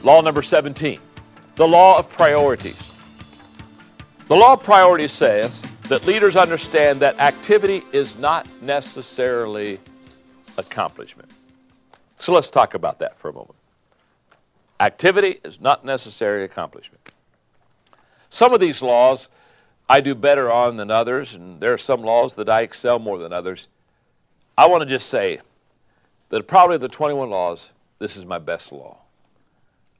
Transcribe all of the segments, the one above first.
Law number 17, the law of priorities. The law of priorities says that leaders understand that activity is not necessarily accomplishment. So let's talk about that for a moment. Activity is not necessarily accomplishment. Some of these laws I do better on than others, and there are some laws that I excel more than others. I want to just say that probably of the 21 laws, this is my best law.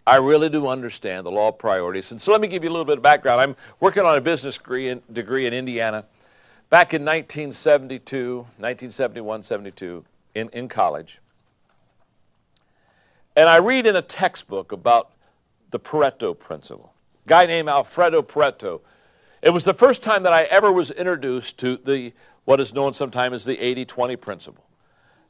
I really do understand the law of priorities. And so let me give you a little bit of background. I'm working on a business degree in Indiana back in 1971, 72 in college. And I read in a textbook about the Pareto principle. A guy named Alfredo Pareto. It was the first time that I ever was introduced to what is known sometimes as the 80-20 principle.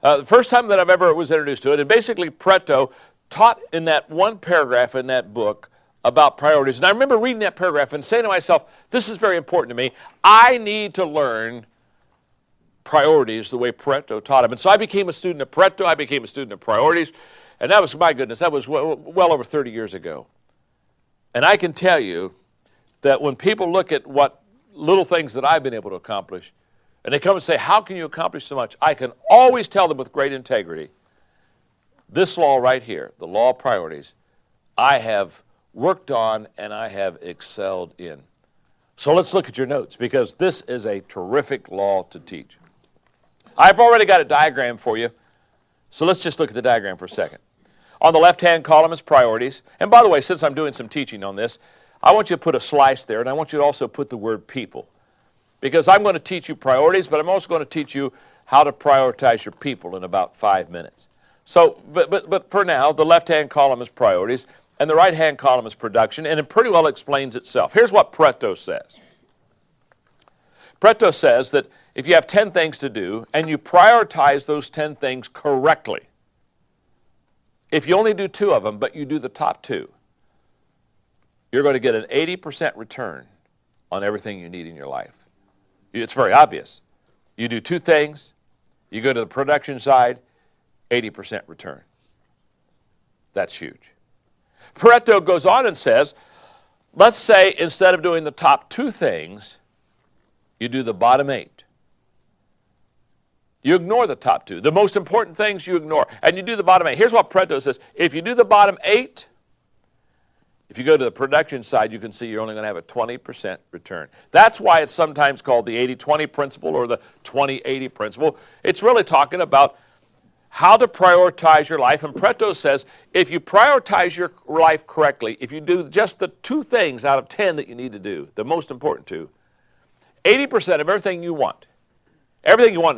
The first time that I've ever was introduced to it, and basically Pareto taught in that one paragraph in that book about priorities. And I remember reading that paragraph and saying to myself, this is very important to me. I need to learn priorities the way Pareto taught them. And so I became a student of Pareto. I became a student of priorities. And that was, my goodness, that was well over 30 years ago. And I can tell you that when people look at what little things that I've been able to accomplish, and they come and say, how can you accomplish so much? I can always tell them with great integrity, this law right here, the law of priorities, I have worked on and I have excelled in. So let's look at your notes, because this is a terrific law to teach. I've already got a diagram for you, so let's just look at the diagram for a second. On the left-hand column is priorities. And by the way, since I'm doing some teaching on this, I want you to put a slice there, and I want you to also put the word people. Because I'm going to teach you priorities, but I'm also going to teach you how to prioritize your people in about 5 minutes. So, but for now, the left-hand column is priorities, and the right-hand column is production, and it pretty well explains itself. Here's what Pareto says. Pareto says that if you have 10 things to do, and you prioritize those 10 things correctly, if you only do 2 of them, but you do the top 2, you're going to get an 80% return on everything you need in your life. It's very obvious. You do 2 things, you go to the production side, 80% return. That's huge. Pareto goes on and says, let's say instead of doing the top 2 things, you do the bottom 8. You ignore the top 2. The most important things you ignore, and you do the bottom 8. Here's what Pareto says. If you do the bottom 8, if you go to the production side, you can see you're only going to have a 20% return. That's why it's sometimes called the 80-20 principle or the 20-80 principle. It's really talking about how to prioritize your life. And Pareto says if you prioritize your life correctly, if you do just the 2 things out of 10 that you need to do, the most important 2, 80% of everything you want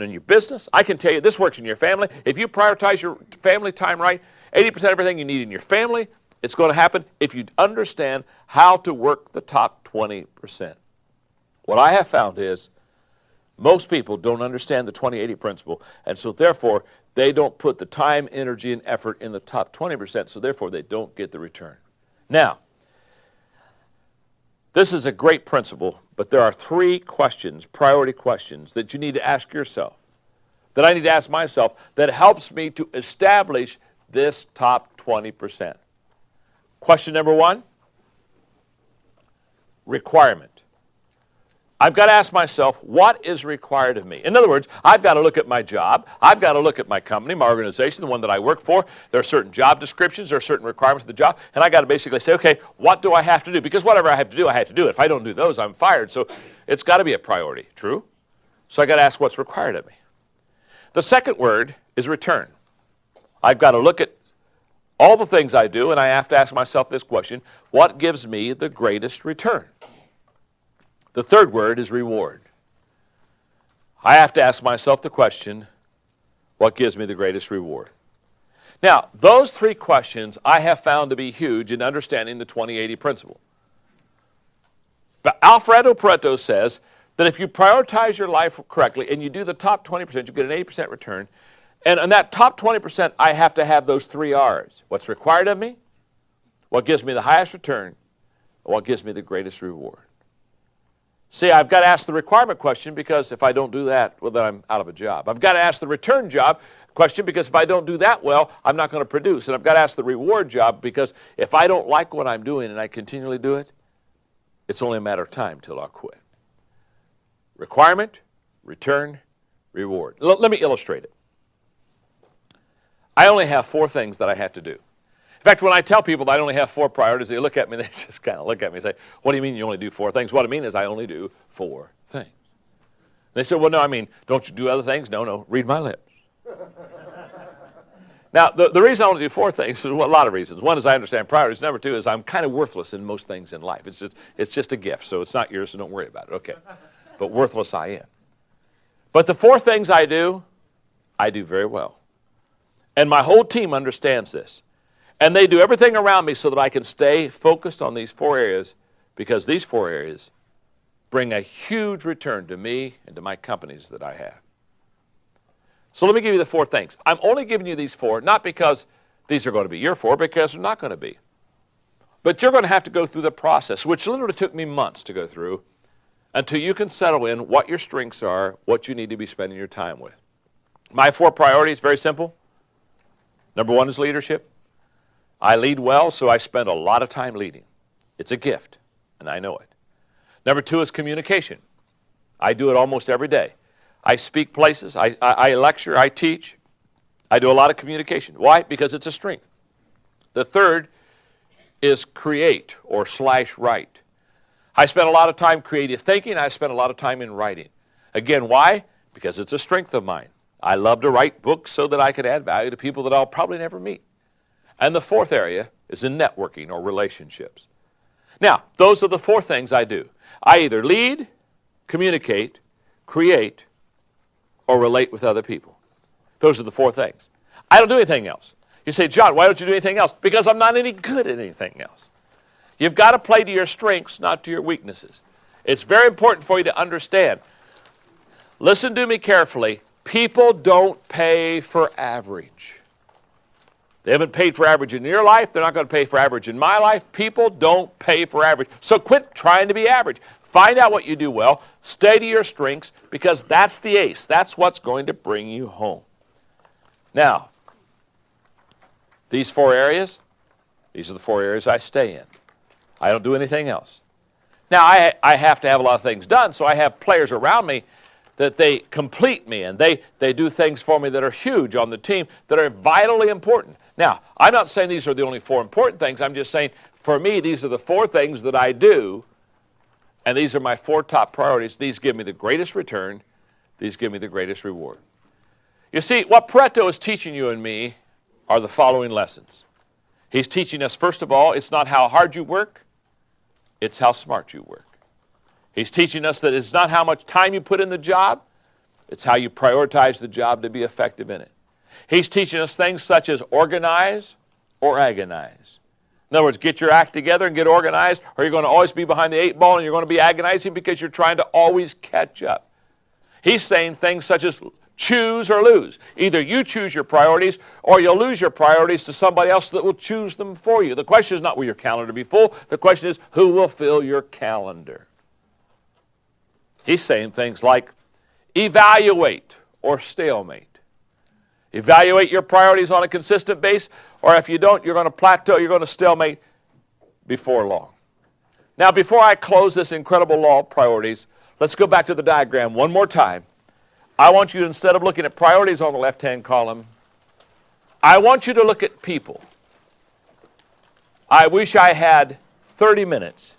in your business, I can tell you this works in your family. If you prioritize your family time right, 80% of everything you need in your family, it's going to happen if you understand how to work the top 20%. What I have found is most people don't understand the 20-80 principle, and so therefore they don't put the time, energy, and effort in the top 20%, so therefore they don't get the return. Now, this is a great principle, but there are 3 questions, priority questions, that you need to ask yourself, that I need to ask myself, that helps me to establish this top 20%. Question number 1, requirement. I've got to ask myself, what is required of me? In other words, I've got to look at my job. I've got to look at my company, my organization, the one that I work for. There are certain job descriptions. There are certain requirements of the job. And I've got to basically say, okay, what do I have to do? Because whatever I have to do, I have to do it. If I don't do those, I'm fired. So it's got to be a priority. True? So I've got to ask what's required of me. The second word is return. I've got to look at all the things I do, and I have to ask myself this question, what gives me the greatest return? The third word is reward. I have to ask myself the question, what gives me the greatest reward? Now, those 3 questions I have found to be huge in understanding the 20-80 principle. But Alfredo Pareto says that if you prioritize your life correctly and you do the top 20%, you get an 80% return. And on that top 20%, I have to have those 3 R's. What's required of me, what gives me the highest return, and what gives me the greatest reward. See, I've got to ask the requirement question because if I don't do that, well, then I'm out of a job. I've got to ask the return job question because if I don't do that well, I'm not going to produce. And I've got to ask the reward job because if I don't like what I'm doing and I continually do it, it's only a matter of time till I'll quit. Requirement, return, reward. Let me illustrate it. I only have 4 things that I have to do. In fact, when I tell people that I only have 4 priorities, they look at me and they just kind of look at me and say, what do you mean you only do 4 things? What I mean is I only do 4 things. They say, well, no, I mean, don't you do other things? No, read my lips. Now, the reason I only do 4 things is a lot of reasons. One is I understand priorities. Number 2 is I'm kind of worthless in most things in life. It's just a gift, so it's not yours, so don't worry about it. Okay. But worthless I am. But the 4 things I do very well. And my whole team understands this. And they do everything around me so that I can stay focused on these 4 areas because these 4 areas bring a huge return to me and to my companies that I have. So let me give you the 4 things. I'm only giving you these 4, not because these are going to be your 4, because they're not going to be. But you're going to have to go through the process, which literally took me months to go through, until you can settle in what your strengths are, what you need to be spending your time with. My 4 priorities, very simple. Number 1 is leadership. I lead well, so I spend a lot of time leading. It's a gift, and I know it. Number 2 is communication. I do it almost every day. I speak places, I lecture, I teach. I do a lot of communication. Why? Because it's a strength. The 3rd is create or /write. I spend a lot of time creative thinking. I spend a lot of time in writing. Again, why? Because it's a strength of mine. I love to write books so that I can add value to people that I'll probably never meet. And the 4th area is in networking or relationships. Now, those are the 4 things I do. I either lead, communicate, create, or relate with other people. Those are the 4 things. I don't do anything else. You say, John, why don't you do anything else? Because I'm not any good at anything else. You've got to play to your strengths, not to your weaknesses. It's very important for you to understand. Listen to me carefully. People don't pay for average. They haven't paid for average in your life. They're not going to pay for average in my life. People don't pay for average. So quit trying to be average. Find out what you do well. Stay to your strengths because that's the ace. That's what's going to bring you home. Now, these 4 areas, these are the 4 areas I stay in. I don't do anything else. Now, I have to have a lot of things done, so I have players around me that they complete me, and they do things for me that are huge on the team that are vitally important. Now, I'm not saying these are the only 4 important things. I'm just saying, for me, these are the 4 things that I do, and these are my 4 top priorities. These give me the greatest return. These give me the greatest reward. You see, what Pareto is teaching you and me are the following lessons. He's teaching us, first of all, it's not how hard you work, it's how smart you work. He's teaching us that it's not how much time you put in the job, it's how you prioritize the job to be effective in it. He's teaching us things such as organize or agonize. In other words, get your act together and get organized, or you're going to always be behind the 8 ball and you're going to be agonizing because you're trying to always catch up. He's saying things such as choose or lose. Either you choose your priorities or you'll lose your priorities to somebody else that will choose them for you. The question is not will your calendar be full. The question is who will fill your calendar. He's saying things like evaluate or stalemate. Evaluate your priorities on a consistent basis, or if you don't, you're going to plateau, you're going to stalemate before long. Now, before I close this incredible law of priorities, let's go back to the diagram one more time. I want you to, instead of looking at priorities on the left-hand column, I want you to look at people. I wish I had 30 minutes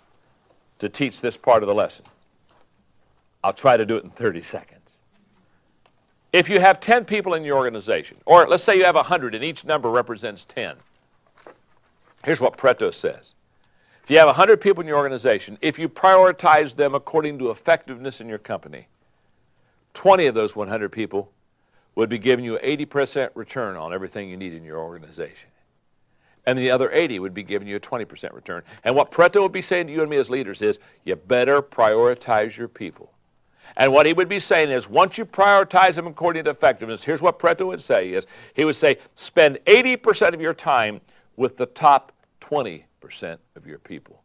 to teach this part of the lesson. I'll try to do it in 30 seconds. If you have 10 people in your organization, or let's say you have 100 and each number represents 10, here's what Pareto says. If you have 100 people in your organization, if you prioritize them according to effectiveness in your company, 20 of those 100 people would be giving you 80% return on everything you need in your organization. And the other 80 would be giving you a 20% return. And what Pareto would be saying to you and me as leaders is, you better prioritize your people. And what he would be saying is, once you prioritize them according to effectiveness, here's what Pareto would say is, he would say, spend 80% of your time with the top 20% of your people.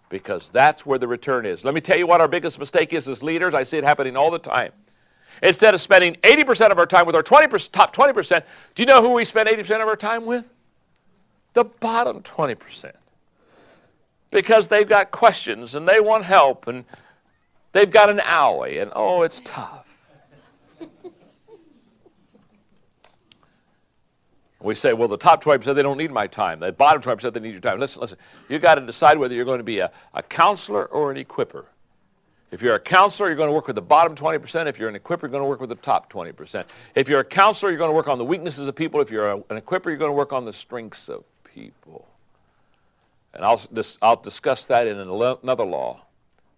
because that's where the return is. Let me tell you what our biggest mistake is as leaders. I see it happening all the time. Instead of spending 80% of our time with our top 20%, do you know who we spend 80% of our time with? The bottom 20%. Because they've got questions and they want help and they've got an owie and oh, it's tough. We say, well, the top 20%, they don't need my time. The bottom 20%, they need your time. Listen. You've got to decide whether you're going to be a counselor or an equipper. If you're a counselor, you're going to work with the bottom 20%. If you're an equipper, you're going to work with the top 20%. If you're a counselor, you're going to work on the weaknesses of people. If you're an equipper, you're going to work on the strengths of people. And I'll discuss that in another law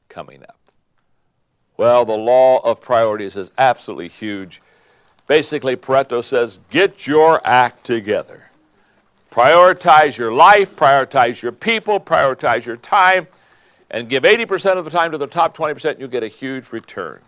coming up. Well, the law of priorities is absolutely huge. Basically, Pareto says, get your act together. Prioritize your life, prioritize your people, prioritize your time, and give 80% of the time to the top 20%, and you'll get a huge return.